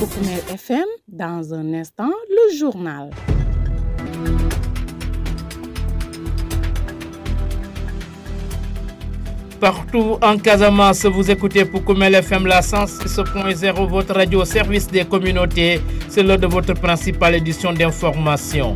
Koukoumel FM, dans un instant, le journal. Partout en Casamance, vous écoutez Koukoumel FM, la 106.0, votre radio au service des communautés. C'est l'heure de votre principale édition d'information.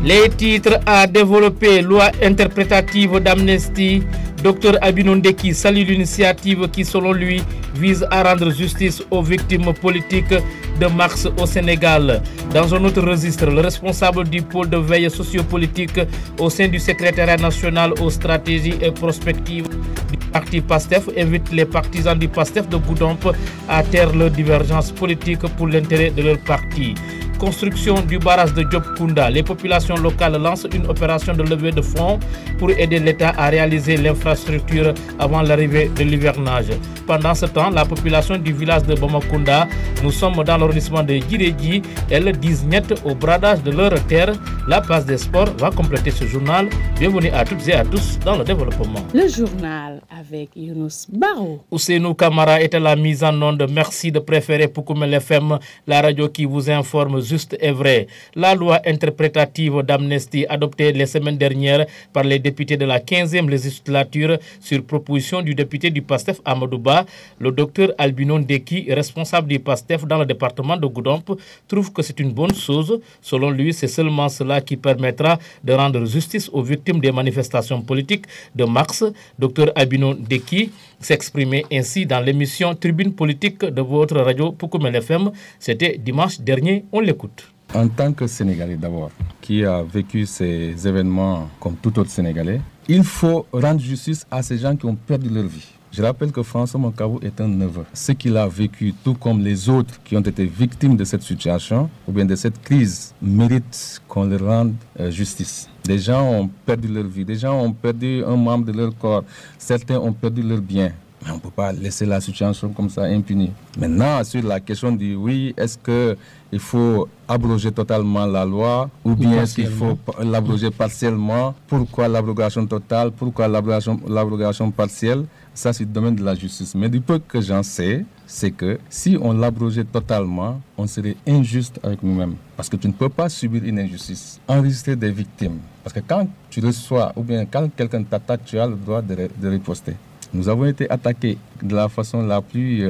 Les titres à développer, loi interprétative d'amnistie. Dr Albinon Ndeki salue l'initiative qui, selon lui, vise à rendre justice aux victimes politiques de mars au Sénégal. Dans un autre registre, le responsable du pôle de veille sociopolitique au sein du secrétariat national aux stratégies et prospectives du parti PASTEF invite les partisans du PASTEF de Goudomp à taire leurs divergences politiques pour l'intérêt de leur parti. Construction du barrage de Diop Kounda. Les populations locales lancent une opération de levée de fonds pour aider l'État à réaliser l'infrastructure avant l'arrivée de l'hivernage. Pendant ce temps, la population du village de Bomakunda, nous sommes dans l'arrondissement de Djiredji, elles disent niet au bradage de leur terre. La page des sports va compléter ce journal. Bienvenue à toutes et à tous dans le développement. Le journal avec Younous Barou. Ousseinou Kamara est à la mise en onde. Merci de préférer Koukoumel FM, la radio qui vous informe juste et vrai. La loi interprétative d'amnistie adoptée les semaines dernières par les députés de la 15e législature sur proposition du député du PASTEF Amadouba, le docteur Albinon Ndeki, responsable du PASTEF dans le département de Goudomp, trouve que c'est une bonne chose. Selon lui, c'est seulement cela qui permettra de rendre justice aux victimes des manifestations politiques de mars. Docteur Albinon Ndeki s'exprimait ainsi dans l'émission Tribune politique de votre radio Koukoumel FM. C'était dimanche dernier. On l'écoute. En tant que Sénégalais d'abord, qui a vécu ces événements comme tout autre Sénégalais, il faut rendre justice à ces gens qui ont perdu leur vie. Je rappelle que François Mancabou est un neveu. Ce qu'il a vécu, tout comme les autres qui ont été victimes de cette situation ou bien de cette crise, mérite qu'on leur rende justice. Des gens ont perdu leur vie, des gens ont perdu un membre de leur corps, certains ont perdu leur bien. Mais on ne peut pas laisser la situation comme ça impunie. Maintenant, sur la question du oui, est-ce qu'il faut abroger totalement la loi ou bien est-ce qu'il faut l'abroger partiellement? Pourquoi l'abrogation totale? Pourquoi l'abrogation partielle? Ça, c'est le domaine de la justice. Mais du peu que j'en sais, c'est que si on l'abrogeait totalement, on serait injuste avec nous-mêmes. Parce que tu ne peux pas subir une injustice. Enregistrer des victimes. Parce que quand tu reçois ou bien quand quelqu'un t'attaque, tu as le droit de riposter. Nous avons été attaqués de la façon la plus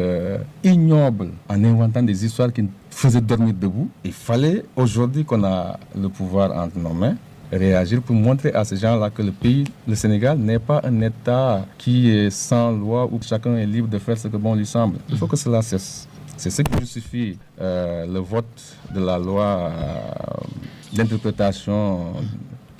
ignoble en inventant des histoires qui nous faisaient dormir debout. Il fallait aujourd'hui qu'on a le pouvoir entre nos mains réagir pour montrer à ces gens-là que le pays, le Sénégal, n'est pas un État qui est sans loi où chacun est libre de faire ce que bon lui semble. Il faut que cela cesse. C'est ce qui justifie le vote de la loi d'interprétation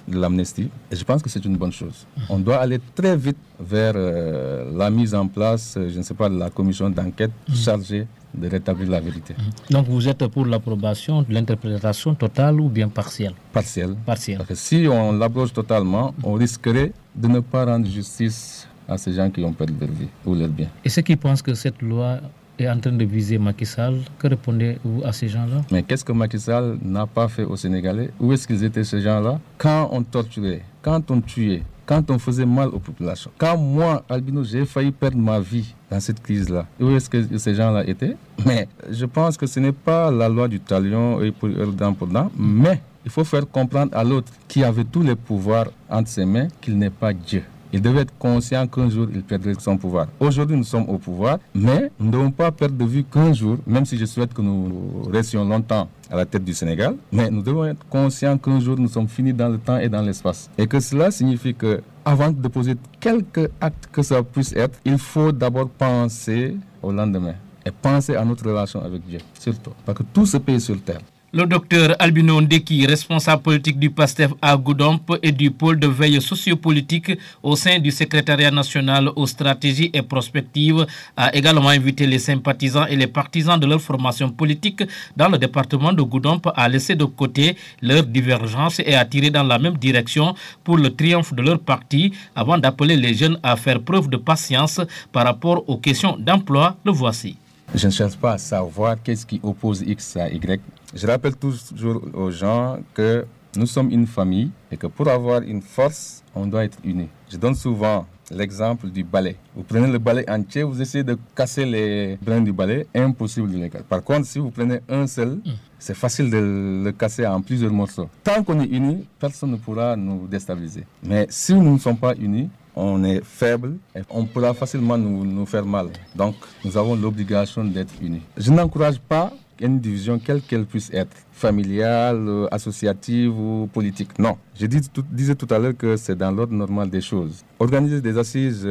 de l'amnistie. Et je pense que c'est une bonne chose. On doit aller très vite vers la mise en place, je ne sais pas, de la commission d'enquête chargée de rétablir la vérité. Donc vous êtes pour l'approbation de l'interprétation totale ou bien partielle? Partielle. Partielle. Parce que si on l'abroge totalement, on risquerait de ne pas rendre justice à ces gens qui ont perdu leur vie ou leur bien. Et ceux qui pensent que cette loi est en train de viser Macky Sall, que répondez-vous à ces gens-là? Mais qu'est-ce que Macky Sall n'a pas fait aux Sénégalais? Où est-ce qu'ils étaient ces gens-là? Quand on torturait, quand on tuait, quand on faisait mal aux populations. Quand moi, Albino, j'ai failli perdre ma vie dans cette crise-là, où est-ce que ces gens-là étaient? Mais je pense que ce n'est pas la loi du talion, œil pour œil, dent pour dent, mais il faut faire comprendre à l'autre qui avait tous les pouvoirs entre ses mains qu'il n'est pas Dieu. Il devait être conscient qu'un jour, il perdrait son pouvoir. Aujourd'hui, nous sommes au pouvoir, mais nous ne devons pas perdre de vue qu'un jour, même si je souhaite que nous restions longtemps à la tête du Sénégal, mais nous devons être conscients qu'un jour, nous sommes finis dans le temps et dans l'espace. Et que cela signifie que, avant de poser quelque acte que ça puisse être, il faut d'abord penser au lendemain et penser à notre relation avec Dieu, surtout. Parce que tout se paye sur terre. Le docteur Albinon Ndeki, responsable politique du PASTEF à Goudomp et du pôle de veille sociopolitique au sein du secrétariat national aux stratégies et prospectives, a également invité les sympathisants et les partisans de leur formation politique dans le département de Goudomp à laisser de côté leurs divergences et à tirer dans la même direction pour le triomphe de leur parti avant d'appeler les jeunes à faire preuve de patience par rapport aux questions d'emploi. Le voici. Je ne cherche pas à savoir qu'est-ce qui oppose X à Y. Je rappelle toujours aux gens que nous sommes une famille et que pour avoir une force, on doit être unis. Je donne souvent l'exemple du balai. Vous prenez le balai entier, vous essayez de casser les brins du balai, impossible de les casser. Par contre, si vous prenez un seul, c'est facile de le casser en plusieurs morceaux. Tant qu'on est unis, personne ne pourra nous déstabiliser. Mais si nous ne sommes pas unis, on est faible et on pourra facilement nous faire mal. Donc, nous avons l'obligation d'être unis. Je n'encourage pas une division, quelle qu'elle puisse être, familiale, associative ou politique. Non. Je disais tout à l'heure que c'est dans l'ordre normal des choses. Organiser des assises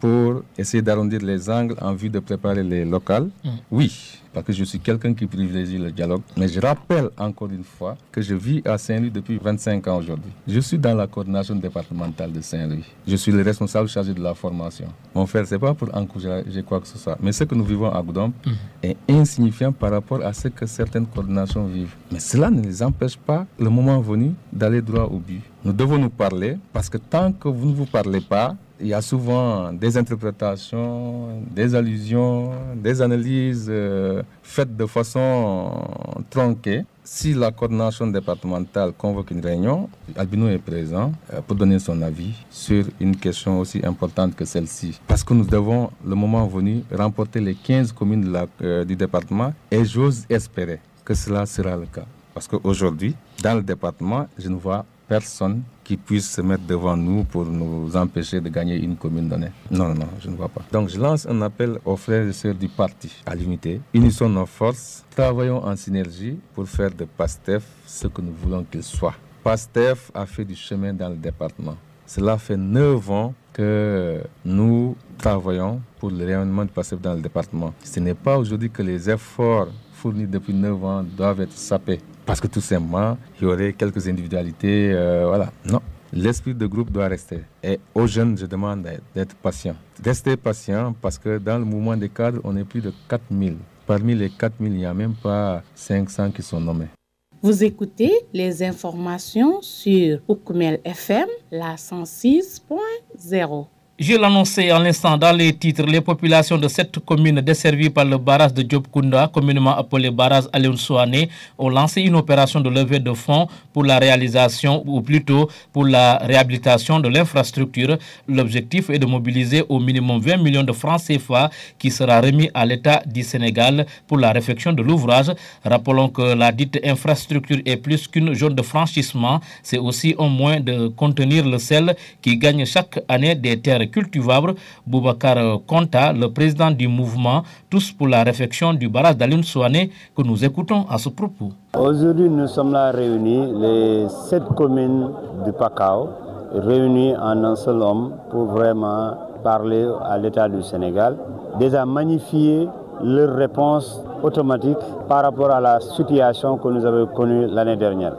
pour essayer d'arrondir les angles en vue de préparer les locales, oui, parce que je suis quelqu'un qui privilégie le dialogue. Mais je rappelle encore une fois que je vis à Saint-Louis depuis 25 ans aujourd'hui. Je suis dans la coordination départementale de Saint-Louis. Je suis le responsable chargé de la formation. Mon frère, ce n'est pas pour encourager quoi que ce soit. Mais ce que nous vivons à Goudomp est insignifiant par rapport à ce que certaines coordinations vivent. Mais cela ne les empêche pas, le moment venu, d'aller droit au but. Nous devons nous parler parce que tant que vous ne vous parlez pas, il y a souvent des interprétations, des allusions, des analyses faites de façon tronquée. Si la coordination départementale convoque une réunion, Albino est présent pour donner son avis sur une question aussi importante que celle-ci. Parce que nous devons, le moment venu, remporter les 15 communes du département et j'ose espérer que cela sera le cas. Parce qu'aujourd'hui, dans le département, je ne vois personne qui puisse se mettre devant nous pour nous empêcher de gagner une commune donnée. Non, je ne vois pas. Donc je lance un appel aux frères et sœurs du parti à l'unité. Unissons nos forces, travaillons en synergie pour faire de PASTEF ce que nous voulons qu'il soit. PASTEF a fait du chemin dans le département. Cela fait 9 ans que nous travaillons pour le rayonnement du PASTEF dans le département. Ce n'est pas aujourd'hui que les efforts fournis depuis 9 ans doivent être sapés. Parce que tout simplement, il y aurait quelques individualités, voilà. Non, l'esprit de groupe doit rester. Et aux jeunes, je demande d'être patients. Restez patients parce que dans le mouvement des cadres, on est plus de 4000. Parmi les 4000, il n'y a même pas 500 qui sont nommés. Vous écoutez les informations sur Oukoumel FM, la 106.0. Je l'annonçais à l'instant dans les titres, les populations de cette commune desservies par le barrage de Diop-Kounda, communément appelé barrage Alioune Souané, ont lancé une opération de levée de fonds pour la réalisation, ou plutôt pour la réhabilitation de l'infrastructure. L'objectif est de mobiliser au minimum 20 millions de francs CFA qui sera remis à l'État du Sénégal pour la réfection de l'ouvrage. Rappelons que la dite infrastructure est plus qu'une zone de franchissement, c'est aussi un moyen de contenir le sel qui gagne chaque année des terres cultivable. Boubacar Konta, le président du mouvement Tous pour la réfection du barrage d'Alioune Souané, que nous écoutons à ce propos. Aujourd'hui, nous sommes là réunis, les 7 communes du Pakao, réunies en un seul homme pour vraiment parler à l'État du Sénégal, déjà magnifier leur réponse automatique par rapport à la situation que nous avons connue l'année dernière.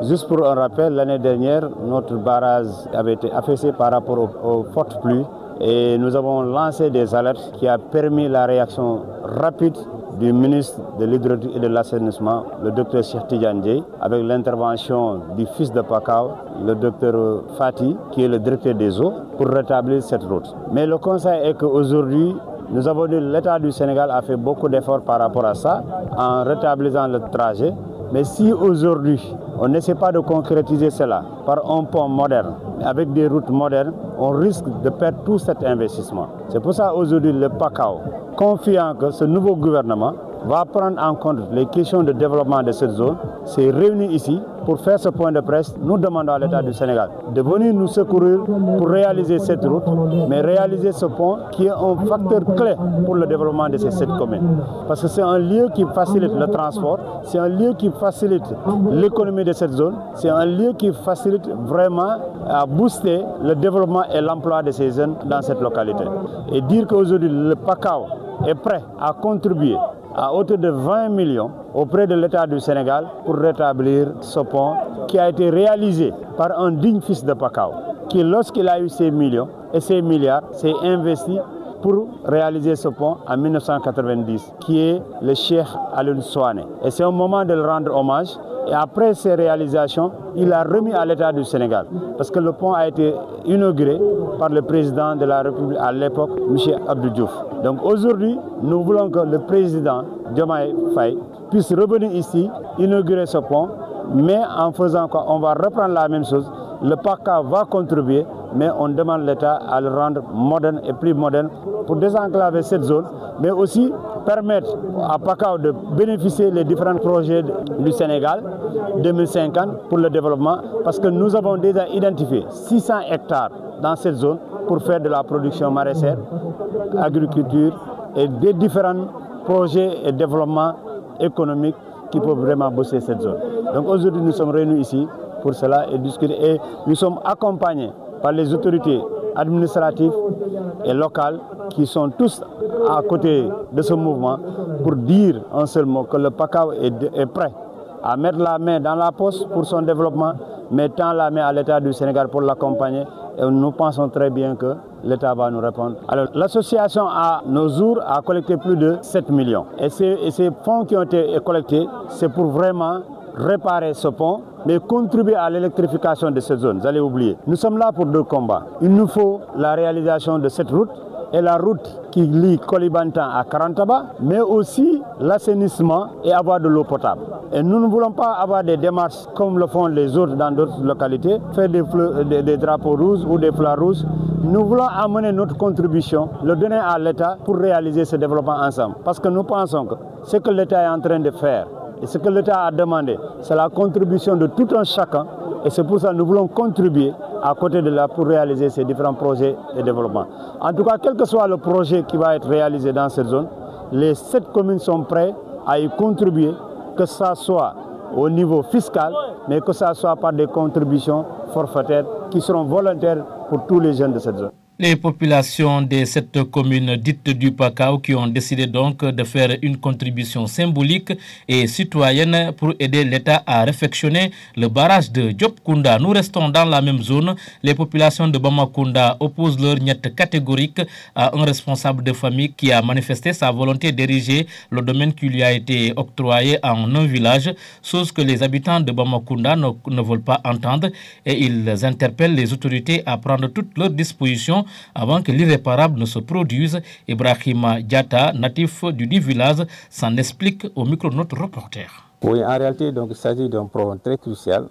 Juste pour un rappel, l'année dernière, notre barrage avait été affaissé par rapport aux fortes pluies et nous avons lancé des alertes qui a permis la réaction rapide du ministre de l'Hydraulique et de l'Assainissement, le docteur Cheikh Tidiane Dièye, avec l'intervention du fils de Pakao, le docteur Fati, qui est le directeur des eaux, pour rétablir cette route. Mais le conseil est qu'aujourd'hui, nous avons dit que l'État du Sénégal a fait beaucoup d'efforts par rapport à ça, en rétablissant le trajet. Mais si aujourd'hui, on n'essaie pas de concrétiser cela par un pont moderne, avec des routes modernes, on risque de perdre tout cet investissement. C'est pour ça aujourd'hui le Pakao, confiant que ce nouveau gouvernement va prendre en compte les questions de développement de cette zone, s'est réuni ici pour faire ce point de presse. Nous demandons à l'État du Sénégal de venir nous secourir pour réaliser cette route, mais réaliser ce pont qui est un facteur clé pour le développement de ces 7 communes. Parce que c'est un lieu qui facilite le transport, c'est un lieu qui facilite l'économie de cette zone, c'est un lieu qui facilite vraiment à booster le développement et l'emploi de ces jeunes dans cette localité. Et dire qu'aujourd'hui le Pakao est prêt à contribuer à hauteur de 20 millions auprès de l'État du Sénégal pour rétablir ce pont qui a été réalisé par un digne fils de Pakao, qui lorsqu'il a eu ces millions et ces milliards, s'est investi pour réaliser ce pont en 1990, qui est le Cheikh Alioune Souané. Et c'est un moment de le rendre hommage. Et après ces réalisations, il a remis à l'État du Sénégal. Parce que le pont a été inauguré par le président de la République à l'époque, M. Abdou Diouf. Donc aujourd'hui, nous voulons que le président Diomaye Faye puisse revenir ici, inaugurer ce pont. Mais en faisant quoi? On va reprendre la même chose. Le PACA va contribuer mais on demande l'État à le rendre moderne et plus moderne pour désenclaver cette zone, mais aussi permettre à Pakao de bénéficier des différents projets du Sénégal 2050 pour le développement, parce que nous avons déjà identifié 600 hectares dans cette zone pour faire de la production maraîchère, agriculture et des différents projets et développements économiques qui peuvent vraiment booster cette zone. Donc aujourd'hui, nous sommes réunis ici pour cela et discuter. Et nous sommes accompagnés par les autorités administratives et locales qui sont tous à côté de ce mouvement pour dire un seul mot que le Pakao est prêt à mettre la main dans la poche pour son développement, mais tend la main à l'État du Sénégal pour l'accompagner. Et nous pensons très bien que l'État va nous répondre. Alors, l'association, à nos jours, a collecté plus de 7 millions. Et ces fonds qui ont été collectés, c'est pour vraiment réparer ce pont, mais contribuer à l'électrification de cette zone. Vous allez oublier. Nous sommes là pour 2 combats. Il nous faut la réalisation de cette route et la route qui lie Kolibantan à Karantaba, mais aussi l'assainissement et avoir de l'eau potable. Et nous ne voulons pas avoir des démarches comme le font les autres dans d'autres localités, faire des drapeaux rouges ou des fleurs rouges. Nous voulons amener notre contribution, le donner à l'État pour réaliser ce développement ensemble. Parce que nous pensons que ce que l'État est en train de faire et ce que l'État a demandé, c'est la contribution de tout un chacun. Et c'est pour ça que nous voulons contribuer à côté de là pour réaliser ces différents projets de développement. En tout cas, quel que soit le projet qui va être réalisé dans cette zone, les 7 communes sont prêtes à y contribuer, que ce soit au niveau fiscal, mais que ce soit par des contributions forfaitaires qui seront volontaires pour tous les jeunes de cette zone. Les populations de cette commune dite du Pakao qui ont décidé donc de faire une contribution symbolique et citoyenne pour aider l'État à réfectionner le barrage de Diop-Kounda. Nous restons dans la même zone. Les populations de Bamakunda opposent leur niet catégorique à un responsable de famille qui a manifesté sa volonté d'ériger le domaine qui lui a été octroyé en un village, chose que les habitants de Bamakunda ne veulent pas entendre, et ils interpellent les autorités à prendre toutes leurs dispositions avant que l'irréparable ne se produise. Ibrahima Diatta, natif du dit village, s'en explique au micro de notre reporter. Oui, en réalité, donc, il s'agit d'un problème très crucial,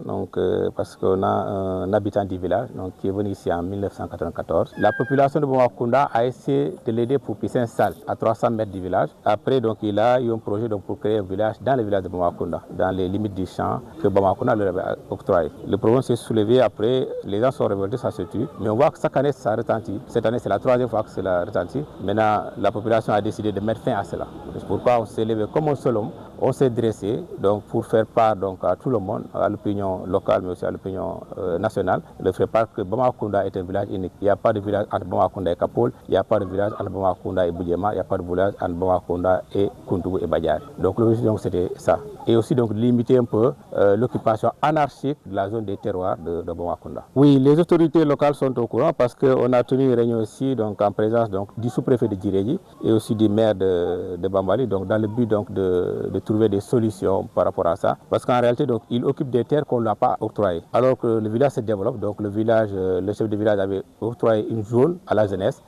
parce qu'on a un habitant du village qui est venu ici en 1994. La population de Bamakunda a essayé de l'aider pour qu'il s'installe à 300 mètres du village. Après, donc, il a eu un projet pour créer un village dans le village de Bamakunda, dans les limites du champ que Bamakunda leur avait octroyé. Le problème s'est soulevé après, les gens sont révoltés, ça se tue. Mais on voit que chaque année, ça retentit. Cette année, c'est la 3e fois que cela retentit. Maintenant, la population a décidé de mettre fin à cela. C'est pourquoi on s'est levé comme un seul homme. On s'est dressé pour faire part à tout le monde, à l'opinion locale mais aussi à l'opinion nationale, de faire part que Bamakunda est un village unique. Il n'y a pas de village entre Bamakunda et Kapol, il n'y a pas de village entre Bamakunda et Boudjema, il n'y a pas de village entre Bamakunda et Koundougou et Badiar. Donc l'objectif c'était ça. Et aussi donc limiter un peu l'occupation anarchique de la zone des terroirs de Bamakunda. Oui, les autorités locales sont au courant parce qu'on a tenu une réunion aussi en présence du sous-préfet de Djiréji et aussi du maire de Bambali, dans le but de trouver des solutions par rapport à ça, parce qu'en réalité il occupe des terres qu'on ne l'a pas octroyées. Alors que le village se développe, le chef de village avait octroyé une zone à la jeunesse,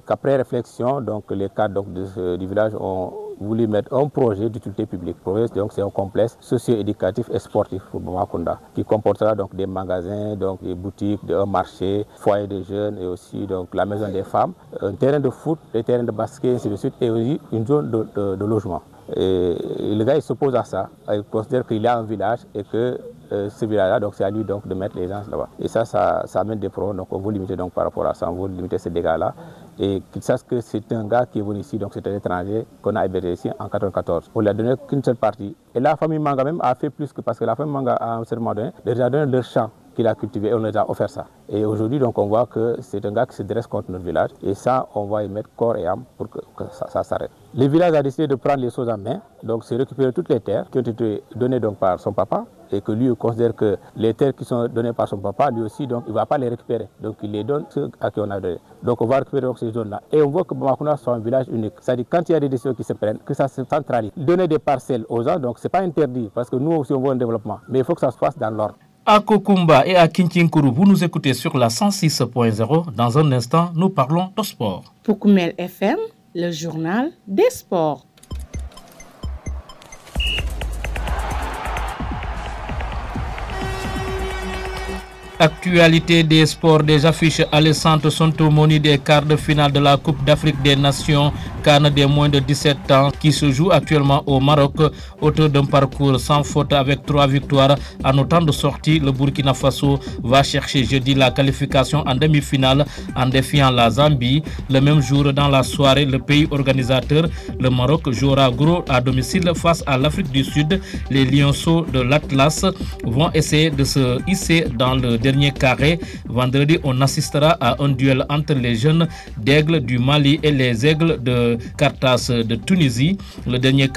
qu'après réflexion, les cadres du village ont voulu mettre un projet d'utilité publique. Le projet, c'est un complexe socio-éducatif et sportif pour Bamakunda, qui comportera des magasins, des boutiques, un marché, foyer de jeunes et aussi la maison des femmes, un terrain de foot, des terrains de basket, ainsi de suite, et aussi une zone de logement. Et le gars il s'oppose à ça, il considère qu'il y a un village et que ce village-là, c'est à lui de mettre les gens là-bas. Et ça amène des problèmes, donc on veut limiter par rapport à ça, on veut limiter ces dégâts-là. Et qu'il sache que c'est un gars qui est venu ici, c'est un étranger qu'on a hébergé ici en 1994. On ne lui a donné qu'une seule partie. Et la famille Manga même a fait plus parce que la famille Manga a à un certain moment donné déjà donné leur champ qu'il a cultivé et on les a offert ça. Et aujourd'hui, on voit que c'est un gars qui se dresse contre notre village et ça, on va y mettre corps et âme pour que ça s'arrête. Le village a décidé de prendre les choses en main, c'est récupérer toutes les terres qui ont été données par son papa et que lui considère que les terres qui sont données par son papa, lui aussi, il ne va pas les récupérer. Donc il les donne ceux à qui on a donné. Donc on va récupérer ces zones-là. Et on voit que Bamakunda soit un village unique. C'est-à-dire quand il y a des décisions qui se prennent, que ça se centralise. Donner des parcelles aux gens, ce n'est pas interdit parce que nous aussi on veut un développement. Mais il faut que ça se fasse dans l'ordre. À Kokumba et à Kintinkuru, vous nous écoutez sur la 106.0. Dans un instant, nous parlons de sport. Pour Koumel FM, le journal des sports. Actualité des sports, des affiches alessantes sont au menu des quarts de finale de la Coupe d'Afrique des Nations CAN des moins de 17 ans qui se joue actuellement au Maroc. Auteur d'un parcours sans faute avec 3 victoires en autant de sorties, le Burkina Faso va chercher jeudi la qualification en demi-finale en défiant la Zambie. Le même jour dans la soirée, le pays organisateur, le Maroc, jouera gros à domicile face à l'Afrique du Sud. Les Lionceaux de l'Atlas vont essayer de se hisser dans le dernier carré. Vendredi, on assistera à un duel entre les jeunes d'Aigle du Mali et les Aigles de Carthage de Tunisie. Le dernier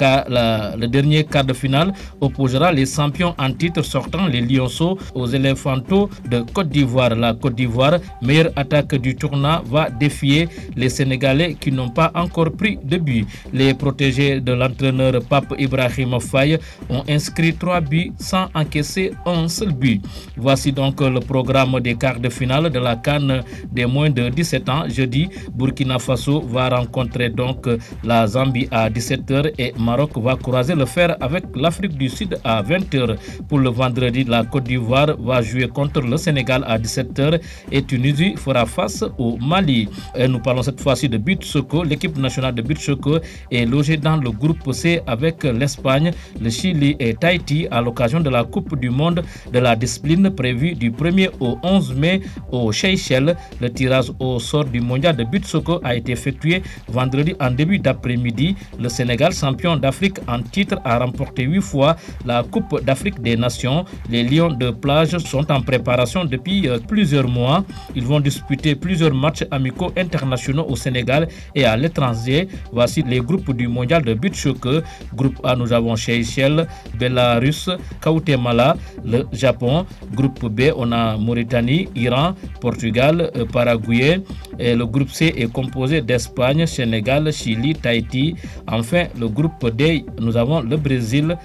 quart de finale opposera les champions en titre sortant, les Lionceaux, aux Éléphantaux de Côte d'Ivoire. La Côte d'Ivoire, meilleure attaque du tournoi, va défier les Sénégalais qui n'ont pas encore pris de but. Les protégés de l'entraîneur Pape Ibrahima Faye ont inscrit 3 buts sans encaisser un seul but. Voici donc le programme des quarts de finale de la CAN des moins de 17 ans. Jeudi, Burkina Faso va rencontrer donc la Zambie à 17h et Maroc va croiser le fer avec l'Afrique du Sud à 20h. Pour le vendredi, la Côte d'Ivoire va jouer contre le Sénégal à 17h et Tunisie fera face au Mali. Et nous parlons cette fois-ci de beach soccer. L'équipe nationale de beach soccer est logée dans le groupe C avec l'Espagne, le Chili et Tahiti à l'occasion de la Coupe du monde de la discipline prévue du 1er au 11 mai aux Seychelles. Le tirage au sort du mondial de beach soccer a été effectué vendredi en début d'après-midi. Le Sénégal, champion d'Afrique en titre, a remporté 8 fois la Coupe d'Afrique des Nations. Les Lions de plage sont en préparation depuis plusieurs mois. Ils vont disputer plusieurs matchs amicaux internationaux au Sénégal et à l'étranger. Voici les groupes du mondial de beach soccer. Groupe A, nous avons Seychelles, Belarus, Guatemala, le Japon. Groupe B, on a Mauritanie, Iran, Portugal, Paraguay. Et le groupe C est composé d'Espagne, Sénégal, Chili, Tahiti. Enfin, le groupe D, nous avons le Brésil,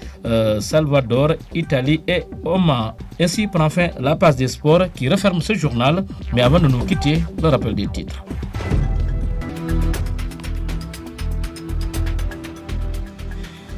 Salvador, Italie et Oman. Ainsi prend fin la page des sports qui referme ce journal. Mais avant de nous quitter, le rappel des titres.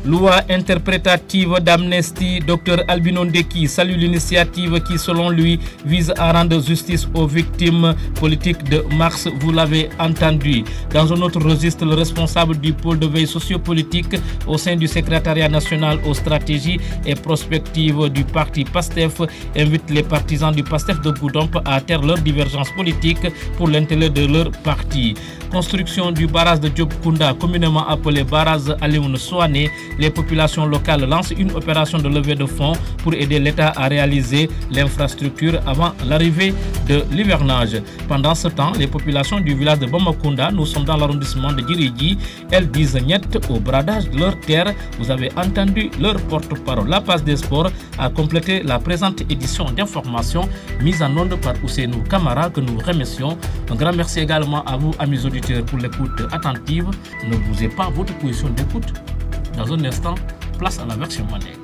Loi interprétative d'Amnesty, Dr Albino Ndeki salue l'initiative qui, selon lui, vise à rendre justice aux victimes politiques de mars. Vous l'avez entendu. Dans un autre registre, le responsable du pôle de veille sociopolitique au sein du secrétariat national aux stratégies et prospectives du parti PASTEF invite les partisans du PASTEF de Goudomp à taire leurs divergences politiques pour l'intérêt de leur parti. Construction du barrage de Diop Kounda, communément appelé barrage Alioune Souané. Les populations locales lancent une opération de levée de fonds pour aider l'État à réaliser l'infrastructure avant l'arrivée de l'hivernage. Pendant ce temps, les populations du village de Bomakunda, nous sommes dans l'arrondissement de Girigi, elles disent niet au bradage de leurs terres. Vous avez entendu leur porte-parole. La passe des sports a complété la présente édition d'information mise en onde par Ousseinou Kamara que nous remercions. Un grand merci également à vous, amis auditeurs, pour l'écoute attentive. Ne bougez pas votre position d'écoute. Dans un instant, place à la version Manek.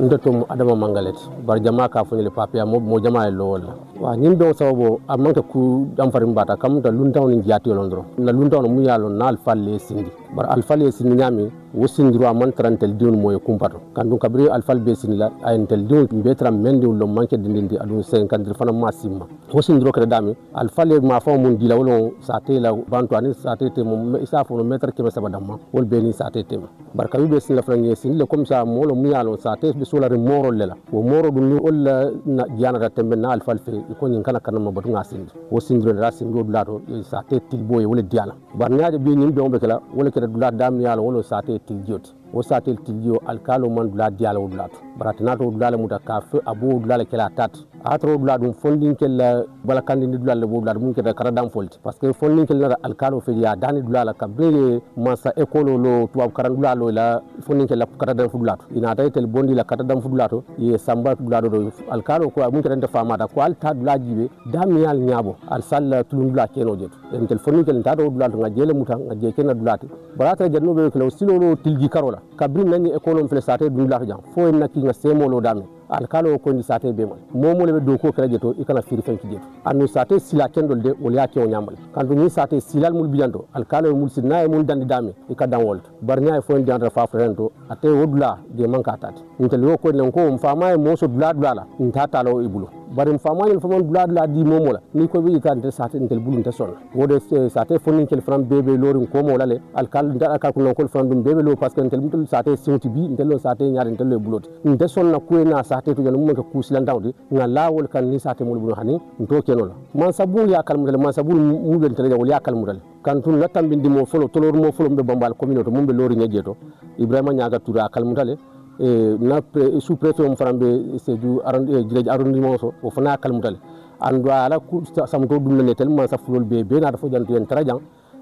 ndotom adama mangalet bar jama ka fo le papia mo jama e lol wa nim do sawbo amanta ku dam farim bata kam da luntaw ni jati londro na luntaw mu yalo na alfalle sindi bar alfalle sindi nyami wosindiro amman trantel diun moy kumpato kandu kabri alfal be sinila ayentel diun betra mendi lo manke dindindi adu 50 fana massima wosindiro kada dami alfalle ma fa mun dila wolo sate la bantu ani sate te mo isa fo no meter ke sabadamma wol be ni sate te bar kabi be sinila frangi sinile comme ça mo lo mu yalo sate be solare moro lela wo moro dum olla na jana tembe na alfal fe ko nyin kana kana mabatu ngasindi wosindiro da sindo dulato sate tilboye wala diala bar nyaaje be nyin be kala wala kada dulat dam yalo wolo sate tiljoti o satel tiljo alkalo man dula diala wudlato baratinato wudlala muta kafe abu wudlala kela tat atro wudla dum fondin kella bala kandini dulala wudlala mun keda karadam folti parce que fondin kella alkalo fe ya dani dulala kabre masa ekolo lo tuab karan dulalo la fondin kella karadam fudlato ina taytel bondi la karadam fudlato ye samba dulado do alkalo ko mun keda famata ko alta dulajibe damial nyabo al salla tulundula keno jet en tel fondin kella tado dulalo ngajele muta ngaje kena dulati barata jannobe kelo silolo tilji karola kabri nani econom fele sate dum la jang fo en nakki nga semolo dami alkalo ko ni sate be momo le do ko kala jeto ikana firi fanki jeto anu sate sila kendol de o ya ke o nyamal kandu ni sate silal mul bijanto alkalo mul sinna e mul dandi dami ikada wolt barnya e fon jandra fa frento ate wodula de manka tati intel ko len ko mfama e moso dula la ntata lo ibulu bari mfama ni mfama dula di momo la ni ko bi tan sate intel bulu nta sonna wode sate fon kel fram bebe lorin ko mo lale alkal nda akal ko non ko fram dum bebe lo parce que intel mutul sate siwti bi intel sate nyaar intel le buloti nta sonna ko na sate to janum ka kusilan dawdi nga lawol kan ni sate mul bulu hani nto kenola man sabul ya kalmudal man sabul mudel tele wol ya kalmudal kantu la tambindi mo folo tolor mo folo be bambal communauté mo be lori nyajeto ibrahima nyaga tura kalmudale na sous préfet mo farambe seju arrondissement so o fana kalmudale ando ala ku samto dum ne tel man sa fulol be na da fo jantu en trajan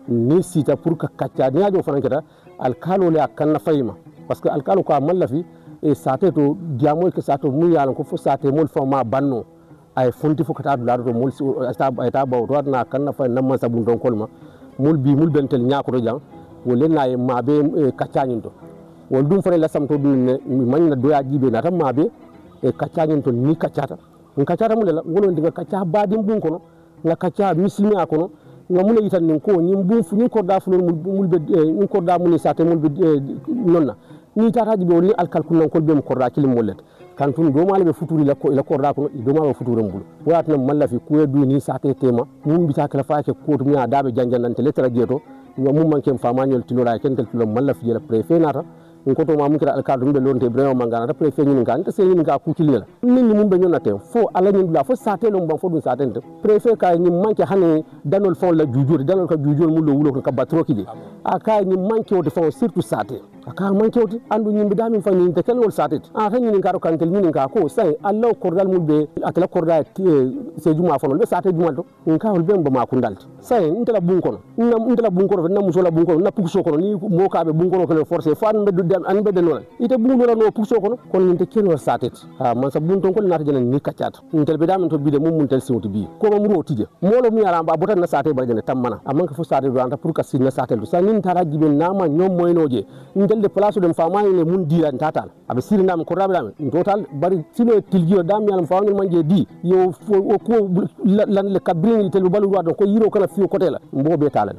ni sita pour ka kacca nyaajo fana keta al kalo le akan na fayima parce que al kalo ko amalla fi e sate to diamol ke sato mu yalan ko fo sate mol fama banno ay fonti fo kata dulado to mol ta baw to na kan na fa namma sabun don kolma mol bi mol bentel nyaako to jang wole na e mabe kaccanin to wol dum fere la samto dum ne man na doya jibe na tam mabe e kaccanin to ni kaccata on kaccata mul la wono diga kacca badim bun kono nga kacca muslimi akono nga mun yitan nin ko nyim bun fu ni ko da fu mul be ni ko da mun sate mul be nonna ni tataji be woni alkal kun ko be mo korda kilim mollet kantun do mala be futuri la ko ila korda ko do mala futuri mbul wayatna malla fi ko du ni sate tema mum bi takala faake ko to mi adabe janjanante lettra jeto mum manke famanyol tilora ken tel tulo malla fi la préfet nata ngoto ma mukira alkal dum be lonte brema mangana ta préfet ni nganta se ni nga ku kilila ni mum be nyona tem fo ala ni la fo sate lo mbam fo dum sate préfet ka ni manke hané danol fon la jujur danol ka jujur mu lo wulo ko batro kidi aka ni manke o de fon surtout sate aka manke o andu nyimbe dami fa ni te kelol sate tan ni ngaro kan tel ni nga ko say allah kordal mu be akala korda se juma fon be sate juma to nka hol be mbama ku ndalti say ntela bun kono ntela bun kono na musola bun kono na pukso kono ni mo ka be bun kono ko forcer fa an be denol ite bun wala no pukso kono kon ni te kenol sate man sa bun ton ko nata jena ni kaccata ntel be dami to bi de mum tel siwti bi ko ma muro tije molo mi aramba botan na sate ba jena tammana amman ka fo sate do anta pour ka sinna sate do sa nin tara jibe nama nyom moynoje ndel de place dem fama ni mun dira tatal abe siri nam ko rabe dam total bari sino tilgio dam yalam fawni manje di yo ko lan le kabrini tel balu do ko yiro kana fiyo kotela mbobe talal